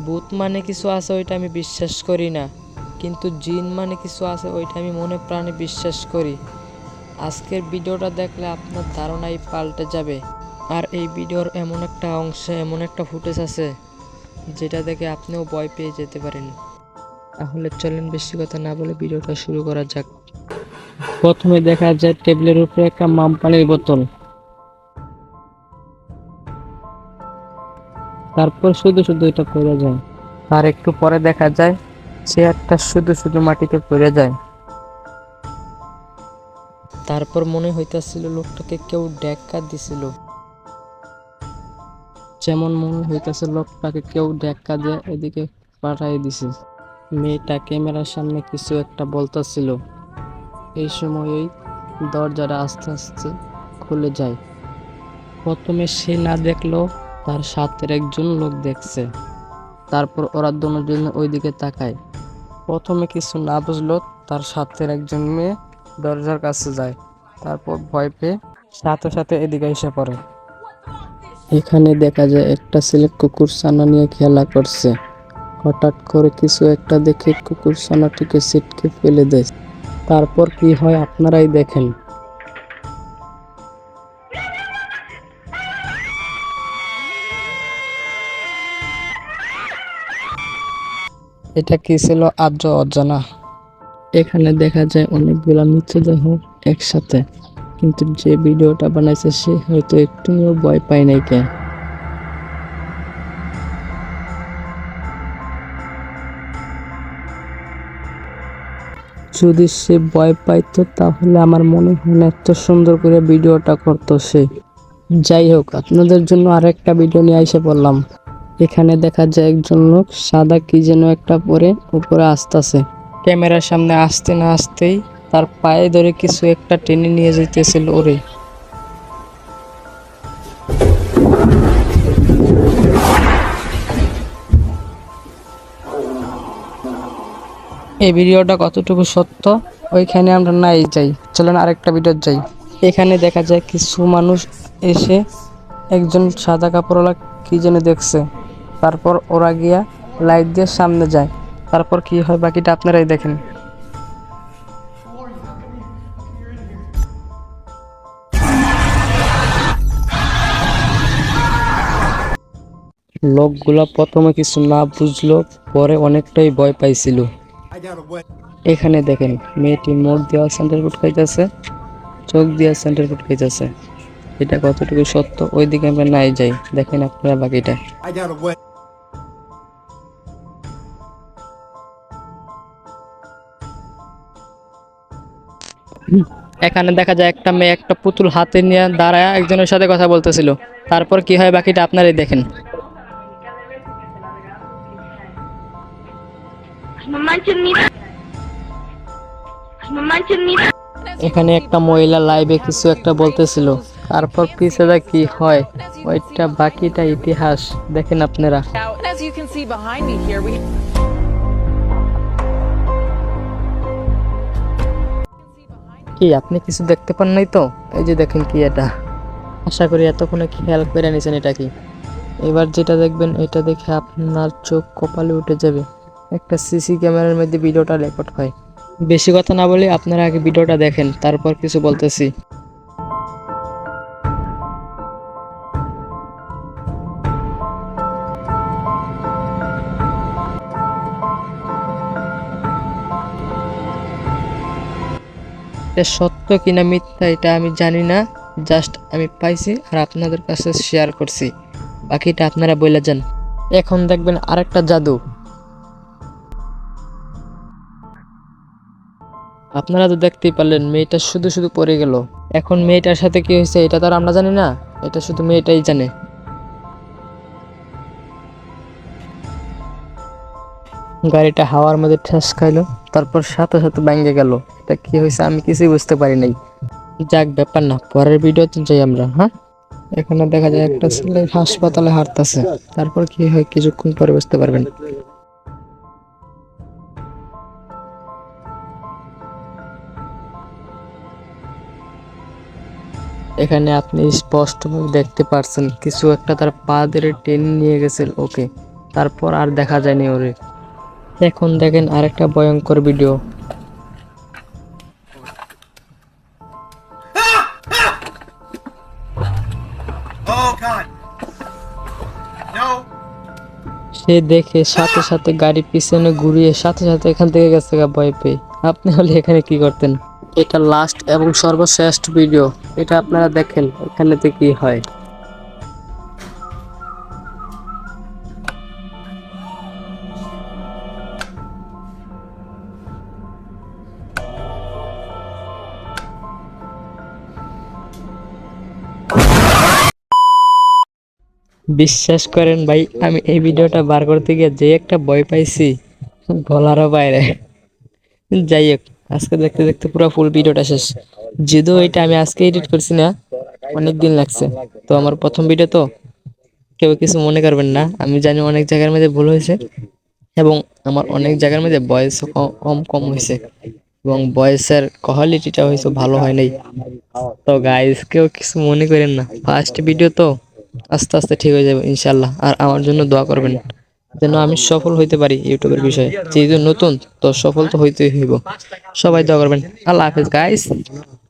ভূত মানে কিছু আছে ওইটা আমি বিশ্বাস করি না, কিন্তু জিন মানে কিছু আছে ওইটা আমি মনে প্রাণে বিশ্বাস করি। আজকের ভিডিওটা দেখলে আপনার ধারণাই পাল্টে যাবে। আর এই ভিডিওর এমন একটা অংশে এমন একটা ফুটেজ আছে যেটা দেখে আপনিও ভয় পেয়ে যেতে পারেন। তাহলে চলেন বেশি কথা না বলে ভিডিওটা শুরু করা যাক। প্রথমে দেখা যায় টেবিলের উপরে একটা মাম পানির বোতল, তারপর শুধু শুধু এটা পড়ে যায়। আর একটু পরে দেখা যায় চেয়ারটা শুধু শুধু মাটিতে পড়ে যায়। তারপর মনে হইতাছিল লোকটাকে কেউ ধাক্কা দিছিল, যেমন মনে হইতাছে লোকটাকে কেউ ধাক্কা দিয়ে এদিকে পাঠাই দিছে। মেয়েটা ক্যামেরার সামনে কিছু একটা বলতাছিল। এই সময়ই দরজাটা আস্তে আস্তে খুলে যায়। প্রথমে সে না দেখলো তার সাথের একজন লোক দেখছে। তারপর ওরা দুজন ওইদিকে তাকায়। প্রথমে কিছু না বুঝলো, তার সাথের একজন মেয়ে দরজার কাছে যায়, তারপর ভয় পেয়ে সাথে সাথে এদিকে এসে পড়ে। এখানে দেখা যায় একটা ছেলে কুকুর ছানা নিয়ে খেলা করছে। হঠাৎ করে কিছু একটা দেখে কুকুর ছানাটিকে ছিটকে ফেলে দেয়। তারপর কি হয় আপনারাই দেখেন। এটা কি ছিল আর্য অজানা। এখানে দেখা যায় অনেকগুলা মৃতদেহ একসাথে, কিন্তু যে ভিডিওটা বানাইছে সে হয়তো একটুও ভয় পায় নাই কে। যদি সে ভয় পাইতো তাহলে আমার মনে হয় না এত সুন্দর করে ভিডিওটা করতো সে। যাই হোক, আপনাদের জন্য আরেকটা ভিডিও নিয়ে এসে পড়লাম। এখানে দেখা যায় একজন লোক সাদা কি যেন একটা পরে উপরে আসতেছে। ক্যামেরার সামনে আসতে না আসতেই তার পায়ে ধরে কিছু একটা টেনে নিয়ে যেতেছিল ওরে। এই ভিডিওটা কতটুকু সত্য ওইখানে আমরা নাই যাই, চলেন আরেকটা ভিডিও যাই। এখানে দেখা যায় কিছু মানুষ এসে একজন সাদা কাপড়ওয়ালা কি যেন দেখছে। তারপর ওরা গিয়া লাইট দিয়ে সামনে যায়। তারপর কি হয় বাকিটা আপনারাই দেখেন। লোকগুলা প্রথমে কিছু না বুঝলো, পরে অনেকটাই ভয় পাইছিল। এখানে দেখেন মেয়েটি মুখ দেওয়া সেন্টার ফুট খাইতেছে, চোখ দিয়া সেন্টার ফুট খাইতেছে। এটা কতটুকু সত্য ওইদিকে আমরা নাই যাই, দেখেন আপনারা বাকিটা। এখানে দেখা যায় একটা মেয়ে একটা পুতুল হাতে নিয়ে দাঁড়ায় একজনের সাথে কথা বলতেছিল। তারপর কি হয় বাকিটা আপনারাই দেখেন। এখানে একটা মহিলা লাইভে কিছু একটা বলতেছিল, তারপর পিছনে কি হয় ওইটা বাকিটা ইতিহাস দেখেন আপনারা। কি আপনি কিছু দেখতে পান নাই তো? এই যে দেখেন কি এটা। আশা করি এতক্ষণে খেয়াল করে নিয়েছেন এটা কি। এবার যেটা দেখবেন এটা দেখে আপনার চোখ কপালে উঠে যাবে। একটা সিসি ক্যামেরার মধ্যে ভিডিওটা রেকর্ড হয়। বেশি কথা না বলে আপনারা আগে ভিডিওটা দেখেন, তারপর কিছু বলতেছি। এটা সত্য কিনা মিথ্যা এটা আমি জানি না, জাস্ট আমি পাইছি আর আপনাদের কাছে শেয়ার করছি। বাকিটা আপনারা বলে যান। এখন দেখবেন আরেকটা জাদু। আপনারা তো দেখতেই পারলেন মেয়েটা শুধু শুধু পড়ে গেল। এখন মেয়েটার সাথে কি হয়েছে এটা তো আর আমরা জানি না, এটা শুধু মেয়েটাই জানে। গাড়িটা হাওয়ার মধ্যে ঠেস খাইলো, তারপর সাথে সাথে ভেঙে গেল। এটা কি হয়েছে আমি কিছুই বুঝতে পারি নাই। যাক ব্যাপার না, পরের ভিডিওতে যাই আমরা। হ্যাঁ, এখানে দেখা যায় একটা ছেলে হাসপাতালে হাঁটতেছে। তারপর কি হয় কিছুক্ষণ পরে বুঝতে পারবেন। এখানে আপনি স্পষ্টভাবে দেখতে পারছেন কিছু একটা তার পা ধরে টেনে নিয়ে গেছিল ওকে, তারপর আর দেখা যায়নি ওরে। এখন দেখেন আরেকটা ভয়ঙ্কর ভিডিও। Oh God! No! সে দেখে সাথে সাথে গাড়ি পিছনে ঘুরিয়ে সাথে সাথে এখান থেকে গেছে গা ভয় পেয়ে। আপনি হলে এখানে কি করতেন? এটা লাস্ট এবং সর্বশ্রেষ্ঠ ভিডিও, এটা আপনারা দেখেন এখানেতে কি হয়। বিশ্বাস করেন ভাই, আমি এই ভিডিওটা বার করতে গিয়ে যে একটা ভয় পাইছি বলারও বাইরে। যাই হোক, আজকে দেখতে দেখতে পুরো ফুল ভিডিওটা শেষ। যদিও এটা আমি আজকে এডিট করছি না, অনেক দিন লাগছে। তো আমার প্রথম ভিডিও তো, কেউ কিছু মনে করবেন না। আমি জানি অনেক জায়গার মধ্যে ভুল হয়েছে এবং আমার অনেক জায়গার মধ্যে ভয়েস কম কম হয়েছে এবং ভয়েসের কোয়ালিটিটা হয়তো ভালো হয় নাই। তো গাইস কেউ কিছু মনে করেন না, ফার্স্ট ভিডিও তো, আস্তে আস্তে ঠিক হয়ে যাবে ইনশাল্লাহ। আর আমার জন্য দোয়া করবেন যেন আমি সফল হইতে পারি ইউটিউবের বিষয়ে, যেহেতু নতুন তো সফল তো হইতেই হইব। সবাই দোয়া করবেন। আল্লাহ হাফেজ গাইস।